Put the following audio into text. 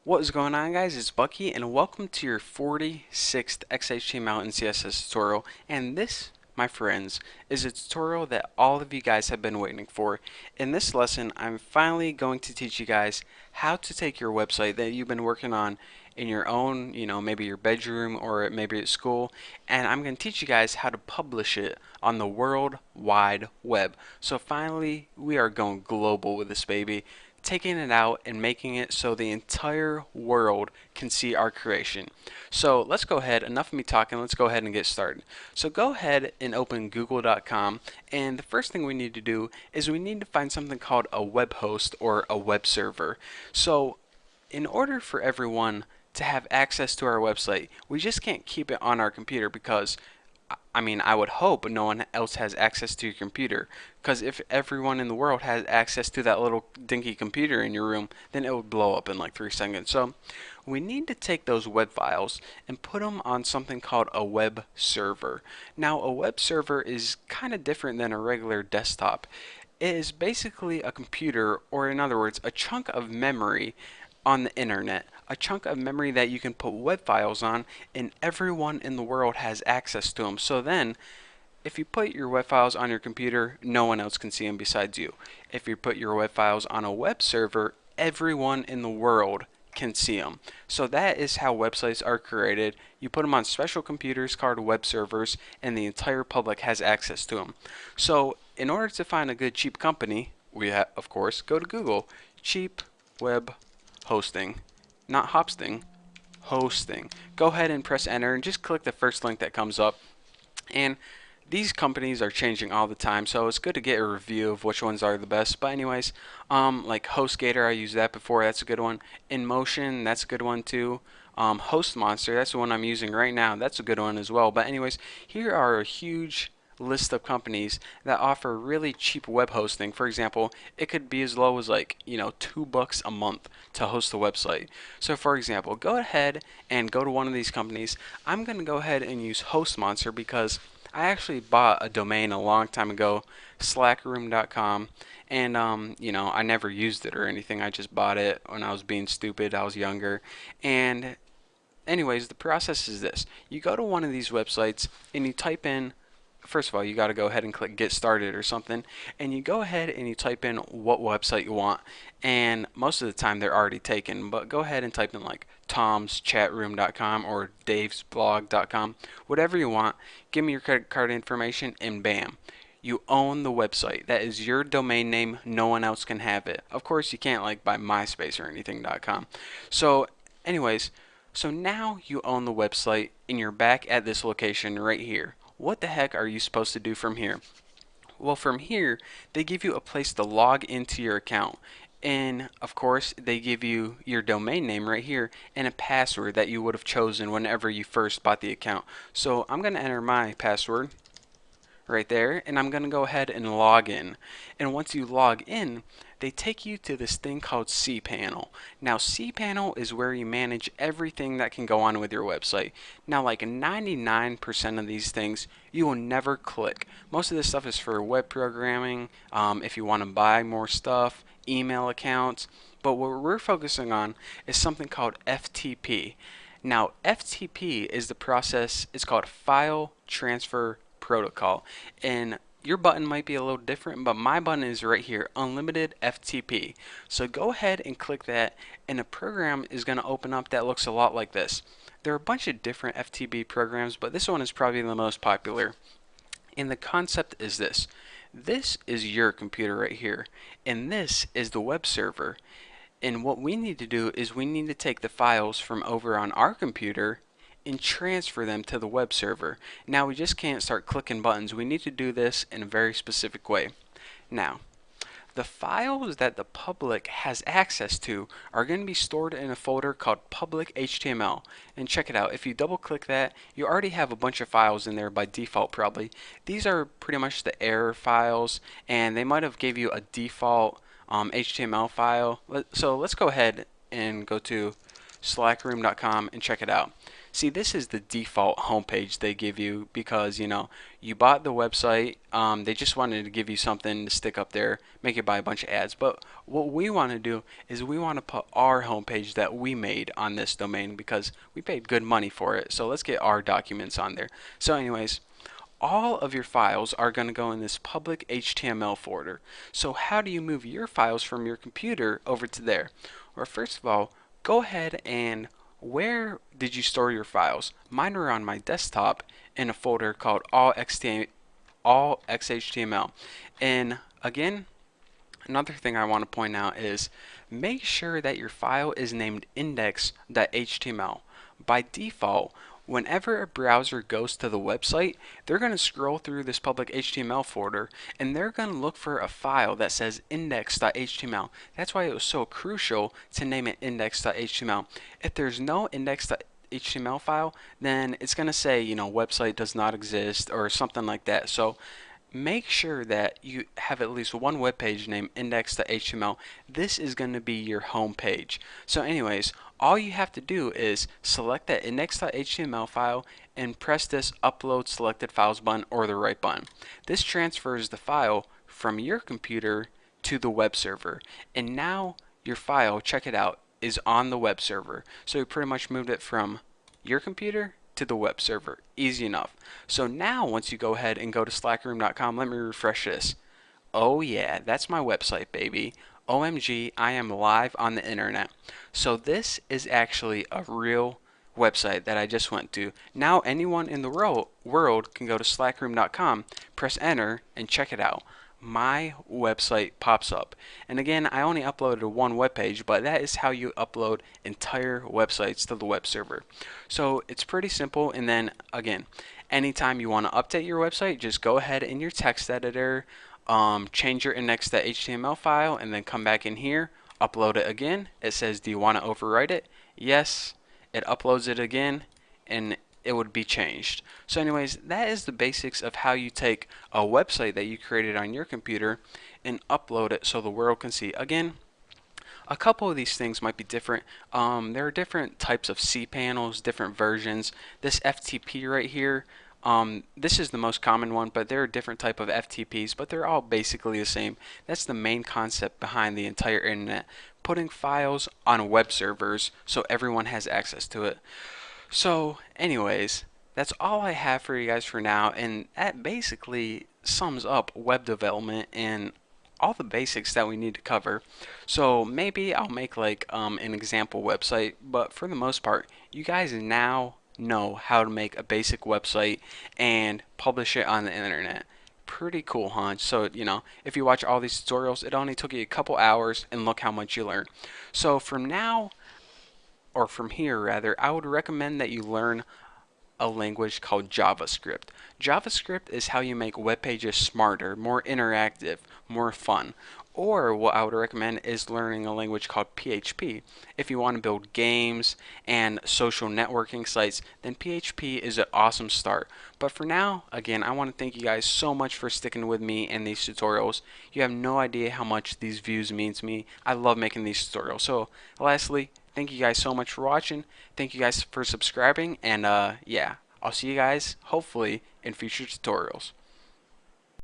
What is going on, guys? It's Bucky and welcome to your 46th XHTML and CSS tutorial. And this, my friends, is a tutorial that all of you guys have been waiting for. In this lesson, I'm finally going to teach you guys how to take your website that you've been working on in your own, maybe your bedroom or maybe at school, and I'm going to teach you guys how to publish it on the World Wide Web. So finally, we are going global with this baby, taking it out and making it so the entire world can see our creation. So let's go ahead, enough of me talking, let's go ahead and get started. So go ahead and open google.com, and the first thing we need to do is we need to find something called a web host or a web server. So in order for everyone to have access to our website, we just can't keep it on our computer because I would hope no one else has access to your computer, because if everyone in the world has access to that little dinky computer in your room, then it would blow up in like 3 seconds. So we need to take those web files and put them on something called a web server. Now, a web server is kind of different than a regular desktop. It is basically a computer, or in other words, a chunk of memory on the internet, a chunk of memory that you can put web files on, and everyone in the world has access to them. So then, if you put your web files on your computer, no one else can see them besides you. If you put your web files on a web server, everyone in the world can see them. So that is how websites are created. You put them on special computers called web servers, and the entire public has access to them. So in order to find a good cheap company, we of course go to Google. Cheap web hosting, not hosting, hosting. Go ahead and press enter and just click the first link that comes up. And these companies are changing all the time, so it's good to get a review of which ones are the best. But anyways, like HostGator, I used that before. That's a good one. InMotion, that's a good one too. HostMonster, that's the one I'm using right now. That's a good one as well. But anyways, here are a huge list of companies that offer really cheap web hosting. For example, it could be as low as like, $2 a month to host a website. So for example, go ahead and go to one of these companies. I'm going to go ahead and use HostMonster because I actually bought a domain a long time ago, slackroom.com, and I never used it or anything. I just bought it when I was being stupid. I was younger. And anyways, the process is this. You go to one of these websites and you type in, first of all, you got to go ahead and click get started or something, and you go ahead and you type in what website you want, and most of the time they're already taken, but go ahead and type in like tomschatroom.com or davesblog.com, whatever you want. Give me your credit card information, and bam, you own the website. That is your domain name. No one else can have it. Of course, you can't like buy MySpace or anything.com. So anyways, so now you own the website and you're back at this location right here. What the heck are you supposed to do from here? Well, from here, they give you a place to log into your account. And of course, they give you your domain name right here and a password that you would have chosen whenever you first bought the account. So I'm going to enter my password right there, and I'm going to go ahead and log in. And once you log in, they take you to this thing called cPanel. Now, cPanel is where you manage everything that can go on with your website. Now, like 99% of these things you will never click. Most of this stuff is for web programming, if you want to buy more stuff, email accounts. But what we're focusing on is something called FTP. Now, FTP is the process, it's called File Transfer Protocol, and your button might be a little different, but my button is right here, Unlimited FTP. So go ahead and click that, and a program is going to open up that looks a lot like this. There are a bunch of different FTP programs, but this one is probably the most popular. And the concept is this. This is your computer right here, and this is the web server. And what we need to do is we need to take the files from over on our computer and transfer them to the web server. Now, we just can't start clicking buttons. We need to do this in a very specific way. Now, the files that the public has access to are going to be stored in a folder called public HTML. And check it out. If you double click that, you already have a bunch of files in there by default probably. These are pretty much the error files, and they might have gave you a default HTML file. So let's go ahead and go to slackroom.com and check it out. See, this is the default homepage they give you because, you bought the website. They just wanted to give you something to stick up there, make you buy a bunch of ads. But what we want to do is we want to put our homepage that we made on this domain because we paid good money for it. So let's get our documents on there. So anyways, all of your files are going to go in this public HTML folder. So how do you move your files from your computer over to there? Well, first of all, go ahead and where did you store your files? Mine are on my desktop in a folder called all XHTML. And again, another thing I want to point out is make sure that your file is named index.html. By default, whenever a browser goes to the website, they're going to scroll through this public HTML folder and they're going to look for a file that says index.html. That's why it was so crucial to name it index.html. If there's no index.html file, then it's going to say, website does not exist or something like that. So make sure that you have at least one web page named index.html. This is going to be your home page. So anyways, all you have to do is select that index.html file and press this upload selected files button or the right button. This transfers the file from your computer to the web server. And now your file, check it out, is on the web server. So you pretty much moved it from your computer to the web server. Easy enough. So now once you go ahead and go to slackroom.com, let me refresh this. Oh yeah, that's my website, baby. OMG, I am live on the internet. So this is actually a real website that I just went to. Now anyone in the world can go to slackroom.com, press enter, and check it out. My website pops up. And again, I only uploaded one web page, but that is how you upload entire websites to the web server. So it's pretty simple. And then again, anytime you want to update your website, just go ahead in your text editor, change your index.html file, and then come back in here, upload it again. It says, do you want to overwrite it? Yes. It uploads it again, and it would be changed. So anyways, that is the basics of how you take a website that you created on your computer and upload it so the world can see. Again, a couple of these things might be different. There are different types of cPanels, different versions. This FTP right here, this is the most common one, but there are different type of FTPs, but they're all basically the same. That's the main concept behind the entire internet, putting files on web servers so everyone has access to it. So anyways, that's all I have for you guys for now, and that basically sums up web development and all the basics that we need to cover. So maybe I'll make like an example website, but for the most part, you guys now know how to make a basic website and publish it on the internet. Pretty cool, huh? So, if you watch all these tutorials, it only took you a couple hours, and look how much you learned. So from now, or from here rather, I would recommend that you learn a language called JavaScript. JavaScript is how you make web pages smarter, more interactive, more fun. Or what I would recommend is learning a language called PHP. If you want to build games and social networking sites, then PHP is an awesome start. But for now, again, I want to thank you guys so much for sticking with me in these tutorials. You have no idea how much these views mean to me. I love making these tutorials. So lastly, thank you guys so much for watching. Thank you guys for subscribing. And yeah, I'll see you guys hopefully in future tutorials.